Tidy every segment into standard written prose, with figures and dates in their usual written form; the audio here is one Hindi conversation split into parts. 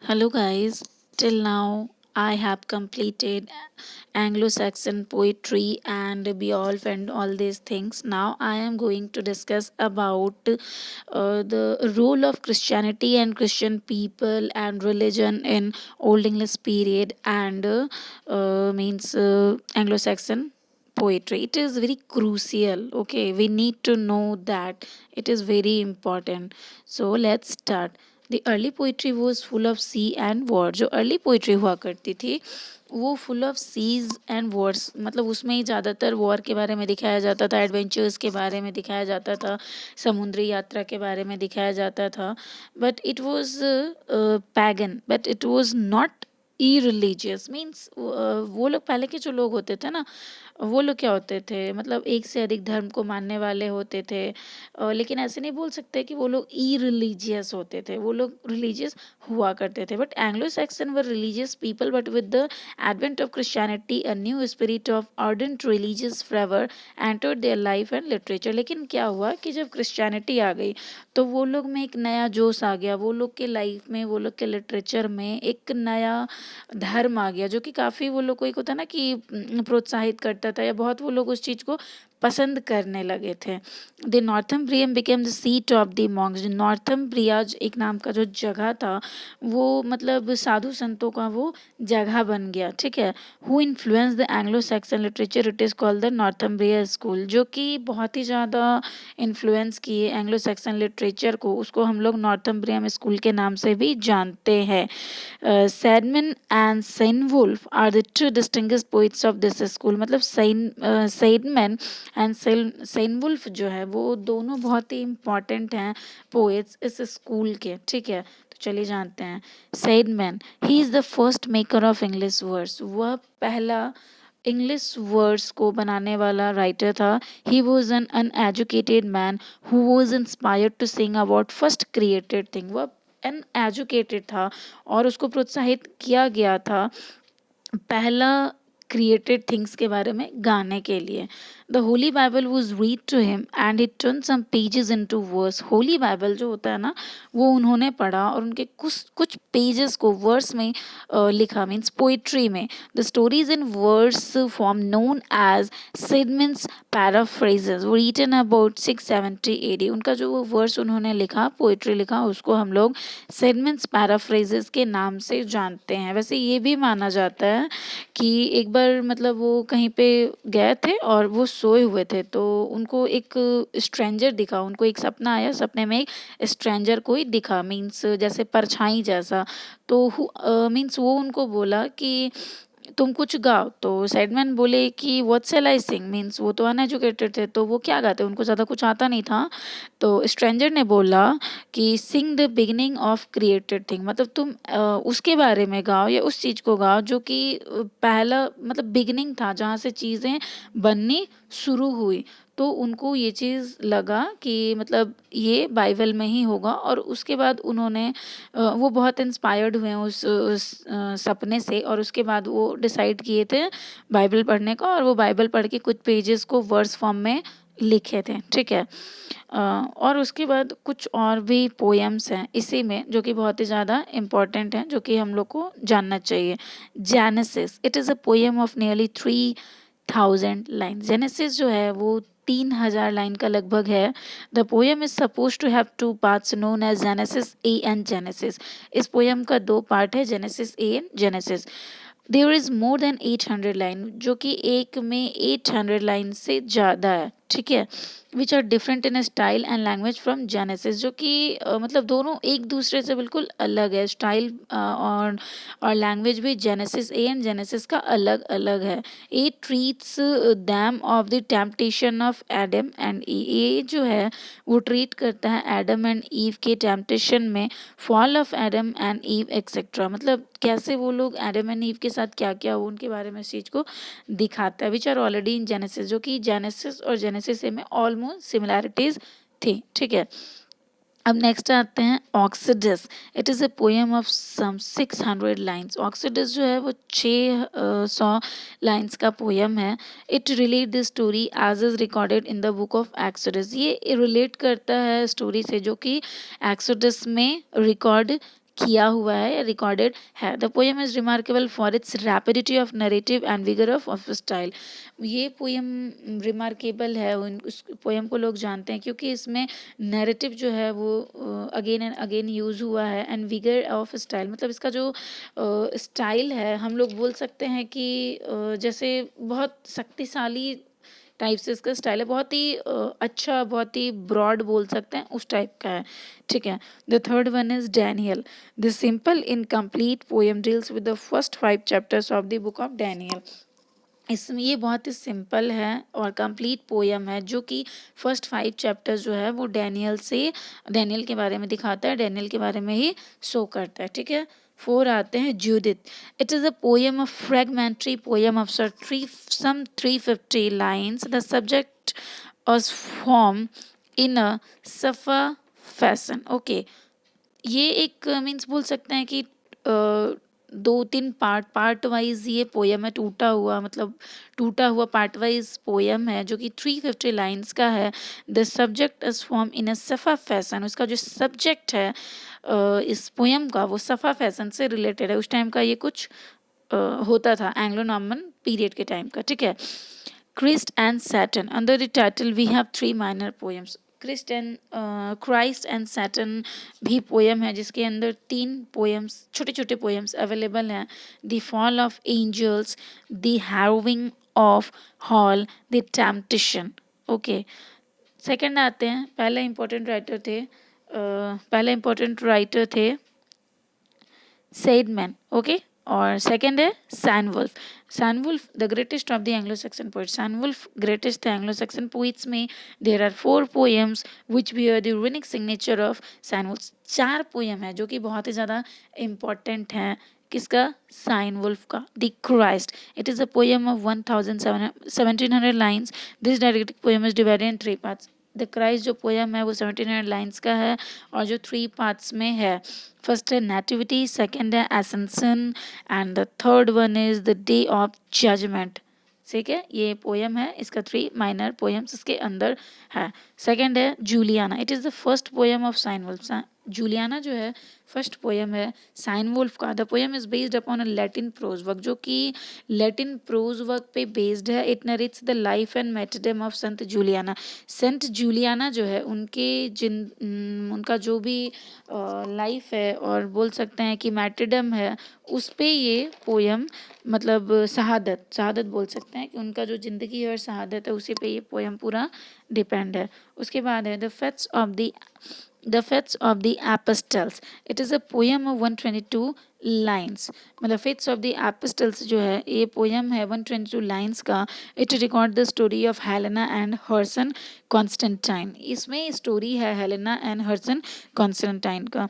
Hello, guys. Till now, I have completed Anglo-Saxon poetry and Beowulf and all these things. Now, I am going to discuss about the role of Christianity and Christian people and religion in Old English period and means Anglo-Saxon poetry. It is very crucial. Okay, we need to know that it is very important. So let's start. The early poetry was full of sea and war. जो अर्ली पोइट्री हुआ करती थी वो full of seas and wars, मतलब उसमें ही ज़्यादातर वॉर के बारे में दिखाया जाता था, एडवेंचर्स के बारे में दिखाया जाता था, समुद्री यात्रा के बारे में दिखाया जाता था. But it was pagan, but it was not E religious. Means वो लोग पहले के जो लोग होते थे ना, वो लोग क्या होते थे, मतलब एक से अधिक धर्म को मानने वाले होते थे. लेकिन ऐसे नहीं बोल सकते कि वो लोग ई रिलीजियस होते थे. वो लोग रिलीजियस हुआ करते थे. But Anglo Saxon were religious people, but with the advent of Christianity a new spirit of ardent religious flavour entered their life and literature. लेकिन क्या हुआ कि जब क्रिश्चियनिटी आ गई तो वो लोग में एक नया जोश आ गया, वो लोग के लाइफ में, वो लोग के लिटरेचर में एक नया धर्म आ गया, जो कि काफ़ी वो लोग को एक होता है ना कि प्रोत्साहित करता था, या बहुत वो लोग उस चीज़ को पसंद करने लगे थे. The Northumbria became the seat of the monks. Northumbria एक नाम का जो जगह था वो मतलब साधु संतों का वो जगह बन गया. ठीक है. Who influence the Anglo Saxon literature, it is called the Northumbria school. जो कि बहुत ही ज़्यादा इन्फ्लुएंस किए एंग्लो सैक्सन लिटरेचर को, उसको हम लोग नॉर्थम्ब्रियम स्कूल के नाम से भी जानते हैं. Caedmon and Cynewulf are the two distinguished poets of this school. मतलब सैडमन एंड सेनवुल्फ जो है वो दोनों बहुत ही इम्पॉर्टेंट हैं पोएट्स इस स्कूल के. ठीक है, तो चलिए जानते हैं. Caedmon, he is the first maker of English words. वह पहला इंग्लिश वर्ड्स को बनाने वाला राइटर था. He was an uneducated man who was inspired to sing about first created thing. वह अनएजुकेटेड था और उसको प्रोत्साहित किया गया था पहला क्रिएटेड थिंग्स के बारे में गाने के लिए. The Holy Bible was read to him and he turn some pages into verse. Holy Bible जो होता है ना, वो उन्होंने पढ़ा और उनके कुछ कुछ पेजेस को वर्स में लिखा, मीन्स पोइट्री में. The stories in verse form known as Caedmon's paraphrases were written about 670 AD. उनका जो वो वर्स उन्होंने लिखा, पोइट्री लिखा, उसको हम लोग सिडमंस पैराफ्रेजेस के नाम से जानते हैं. वैसे ये भी माना जाता है कि एक बार मतलब वो कहीं पे गए थे और वो सोए हुए थे, तो उनको एक स्ट्रेंजर दिखा. उनको एक सपना आया, सपने में एक स्ट्रेंजर कोई दिखा, मीन्स जैसे परछाई जैसा. तो मीन्स वो उनको बोला कि तुम कुछ गाओ. तो सैडमैन बोले कि what shell I Singh. Means वो तो अनएजुकेटेड थे, तो वो क्या गाते, उनको ज़्यादा कुछ आता नहीं था. तो स्ट्रेंजर ने बोला कि sing the beginning of created thing. मतलब तुम उसके बारे में गाओ या उस चीज़ को गाओ जो कि पहला मतलब बिगिनिंग था, जहाँ से चीज़ें बननी शुरू हुई. तो उनको ये चीज़ लगा कि मतलब ये बाइबल में ही होगा. और उसके बाद उन्होंने वो बहुत इंस्पायर्ड हुए उस सपने से, और उसके बाद वो डिसाइड किए थे बाइबल पढ़ने का. और वो बाइबल पढ़ के कुछ पेजेस को वर्स फॉर्म में लिखे थे. ठीक है. और उसके बाद कुछ और भी पोएम्स हैं इसी में जो कि बहुत ही ज़्यादा इम्पोर्टेंट हैं, जो कि हम लोग को जानना चाहिए. Genesis, it is a poem of nearly 3000 line. Genesis जो है वो 3000 लाइन का लगभग है. The poem is suppose to have two parts known as Genesis A and Genesis. इस पोएम का दो पार्ट है, Genesis A and Genesis. There is more than 800 line, जो कि एक में 800 लाइन से ज़्यादा है. ठीक है. Which are different in style and language from Genesis. जो कि मतलब दोनों एक दूसरे से बिल्कुल अलग है. स्टाइल और लैंग्वेज भी जेनेसिस ए एंड जेनेसिस का अलग अलग है. It treats them of the temptation of Adam and ये जो है वो ट्रीट करता है एडम एंड ईव के टेम्पटेशन में, fall of Adam and ewe etcetera. मतलब कैसे वो लोग एडम एंड ईव के साथ क्या क्या हो, उनके बारे में इस चीज़ को दिखाता है. Which are already in Genesis, जो कि जेनेसिस और जेनेसिस ए में ऑलमोस्ट सिमिलैरिटीज थी. ठीक है. अब नेक्स्ट आते हैं Exodus. It is a poem of some 600 lines. Exodus जो है वो 600 लाइन्स का पोएम है. It relate the story as is recorded in the book of Exodus. ये रिलेट करता है स्टोरी से जो कि एक्सोडस में रिकॉर्ड किया हुआ है, रिकॉर्डेड है। The poem is remarkable for its rapidity of narrative and vigour of style. ये पोएम रिमार्केबल है, उस पोएम को लोग जानते हैं क्योंकि इसमें नैरेटिव जो है वो अगेन एंड अगेन यूज़ हुआ है, एंड विगर ऑफ स्टाइल मतलब इसका जो स्टाइल है हम लोग बोल सकते हैं कि जैसे बहुत शक्तिशाली टाइप से इसका स्टाइल है, बहुत ही अच्छा, बहुत ही ब्रॉड बोल सकते हैं उस टाइप का है, ठीक है। The third one is Daniel. The simple incomplete poem deals with the first 5 chapters of the book of Daniel. इसमें ये बहुत ही सिंपल है और कंप्लीट पोयम है जो कि फर्स्ट 5 चैप्टर्स जो है वो डैनियल के बारे में दिखाता है, डैनियल के बारे में ही शो करता है, ठीक है। 4 आते हैं Judith. It is a poem of fragmentary poem of some 350 lines. The subject was formed in a sofa fashion. Okay, ये एक मीन्स बोल सकते हैं कि 2-3 पार्ट वाइज ये पोयम है, टूटा हुआ मतलब टूटा हुआ पार्ट वाइज पोयम है जो कि 350 लाइन्स का है। The subject is form in a sofa fashion. उसका जो सब्जेक्ट है इस पोयम का वो सफ़ा फैशन से रिलेटेड है। उस टाइम का ये कुछ होता था एंग्लो नॉर्मन पीरियड के टाइम का, ठीक है। Christ and Satan. Under the title we have 3 minor poems. Christ and Satan भी पोएम है जिसके अंदर 3 पोएम्स, छोटे छोटे पोएम्स अवेलेबल हैं। The fall of angels, the harrowing of hell, the temptation. Okay, second आते हैं। पहले इंपॉर्टेंट राइटर थे सेडमैन, ओके। और सेकंड है Cynewulf. Cynewulf the greatest of the Anglo Saxon poet. Cynewulf greatest the Anglo Saxon poets में there are 4 poems which bear the unique signature of Cynewulf. 4 poem है जो कि बहुत ही ज़्यादा इम्पॉर्टेंट हैं। किसका? साइनवुल्फ का। The Christ, it is a poem of 1700 lines. This didactic poem is divided in 3 parts. The Christ जो पोएम है वो 1700 लाइन्स का है और जो 3 पार्ट्स में है। फर्स्ट है नेटिविटी, सेकंड है ascension and the third one is the day of judgment, ठीक है। ये पोएम है, इसका 3 माइनर पोएम्स इसके अंदर है। सेकंड है Juliana. It is the first poem of Cynewulf. Juliana जो है फर्स्ट पोएम है साइनवुल्फ का। The poem is based upon a Latin prose work जो कि लैटिन प्रोज वर्क पे बेस्ड है। It narrates the life and martyrdom of saint Juliana. संत जूलियाना जो है उनका जो भी लाइफ है और बोल सकते हैं कि मैटरडम है उस पे ये पोयम मतलब शहादत बोल सकते हैं कि उनका जो ज़िंदगी है और शहादत है उसी पे ये पोयम पूरा डिपेंड है। उसके बाद है the fates of the apostles. It is a poem of 122 lines. मतलब फेट्स ऑफ द एपिस्टल्स जो है ये पोयम है 122 लाइन्स का। It record the story of Helena and her son Constantine. इसमें स्टोरी है Helena and her son Constantine का।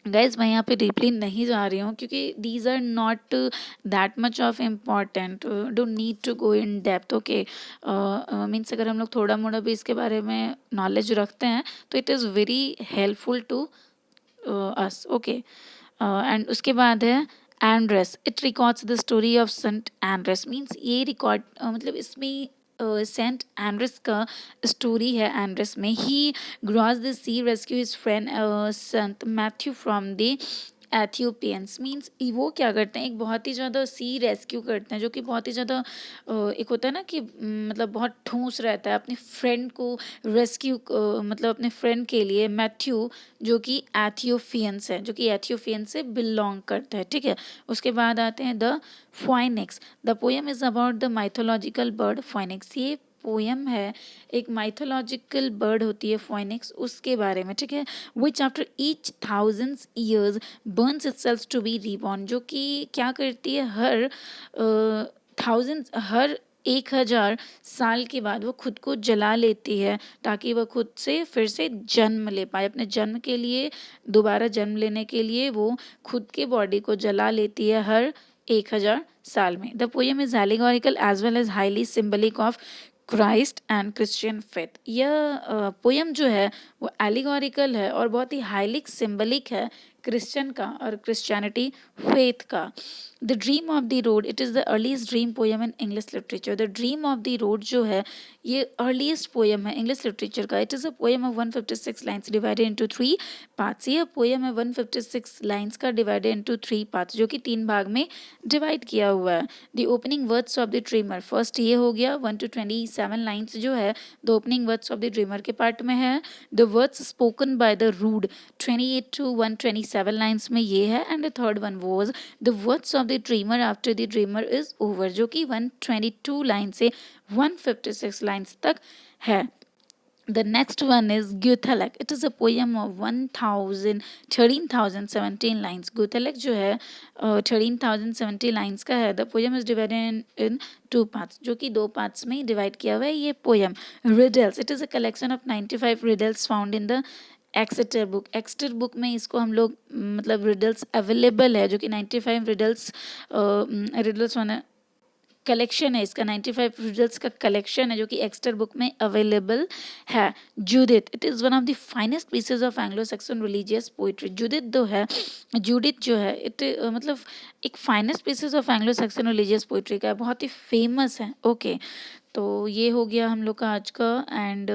गाइज मैं यहाँ पे डीपली नहीं जा रही हूँ क्योंकि these are not that much of important, don't need to go in depth, okay. Means अगर हम लोग थोड़ा मोड़ा भी इसके बारे में नॉलेज रखते हैं तो it is very helpful to us, okay. And उसके बाद है Andreas. It records the story of saint Andreas. Means ये रिकॉर्ड मतलब इसमें सेंट एंड्रेस का स्टोरी है। एंड्रेस में he cross the sea, rescue his friend saint Matthew from the Ethiopians. Means वो क्या करते हैं, एक बहुत ही ज़्यादा सी रेस्क्यू करते हैं जो कि बहुत ही ज़्यादा एक होता है ना कि मतलब बहुत ठोस रहता है अपने फ्रेंड को रेस्क्यू मतलब अपने फ्रेंड के लिए। मैथ्यू जो कि एथियोपियन से बिलोंग करता है, ठीक है। उसके बाद आते हैं the Phoenix. The poem is about the mythological bird Phoenix. ये पोएम है एक माइथोलॉजिकल बर्ड होती है फोइनिक्स उसके बारे में, ठीक है। Which after each 1000 years burns itself to be reborn. जो कि क्या करती है हर 1000 साल के बाद वो खुद को जला लेती है ताकि वह खुद से फिर से जन्म ले पाए। अपने जन्म के लिए दोबारा जन्म लेने के लिए वो खुद के बॉडी को जला लेती है हर 1000 साल में। The poem is allegorical as well as highly symbolic of Christ and Christian faith. यह पोएम जो है वो एलिगोरिकल है और बहुत ही हाईली सिंबलिक है क्रिश्चियन का और क्रिश्चियनिटी फेथ का। The dream of the rood, it is the earliest dream poem in English literature. The dream of the rood जो है ये अर्लीस्ट पोएम है इंग्लिश लिटरेचर का। It is a poem of 156 lines divided into 3 parts. ये पोएम है 156 लाइन्स का डिवाइडेड इनटू 3 पार्ट्स, जो कि 3 भाग में डिवाइड किया हुआ है। The opening words of the dreamer, first ये हो गया 1 to 27 लाइन्स जो है the opening words of the dreamer के पार्ट में है। The words spoken by the rood 28 to 127 lines में ये है। And the third one was the words of the dreamer after the dreamer is over, जो कि 122 लाइन से 156 लाइन्स तक है। The next one is Guthalak. It is a poem of 13,017 lines. Guthalak जो है 13,070 lines का है. The poem is divided in two parts, जो कि 2 parts में डिवाइड किया हुआ है ये poem. Riddles. It is a collection of 95 riddles found in the Exeter book. Exeter book में इसको हम लोग मतलब रिडल्स अवेलेबल है, जो कि 95 रिडल्स वाला कलेक्शन है इसका। 95 रिडल्स का कलेक्शन है जो कि एक्स्टर बुक में अवेलेबल है। Judith, it is one of the finest pieces of Anglo section religious poetry. Judith जो है इट मतलब एक finest pieces of Anglo section religious poetry का है, बहुत ही फेमस है। ओके तो ये हो गया हम लोग का आज का। And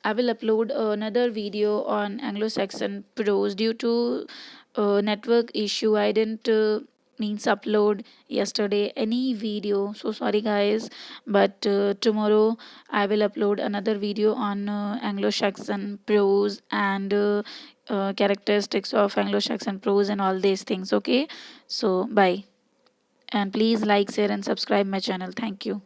I will upload another video on Anglo-Saxon prose due to network issue. I didn't means upload yesterday any video. So sorry guys, but tomorrow I will upload another video on Anglo-Saxon prose and characteristics of Anglo-Saxon prose and all these things. Okay, so bye, and please like, share, and subscribe my channel. Thank you.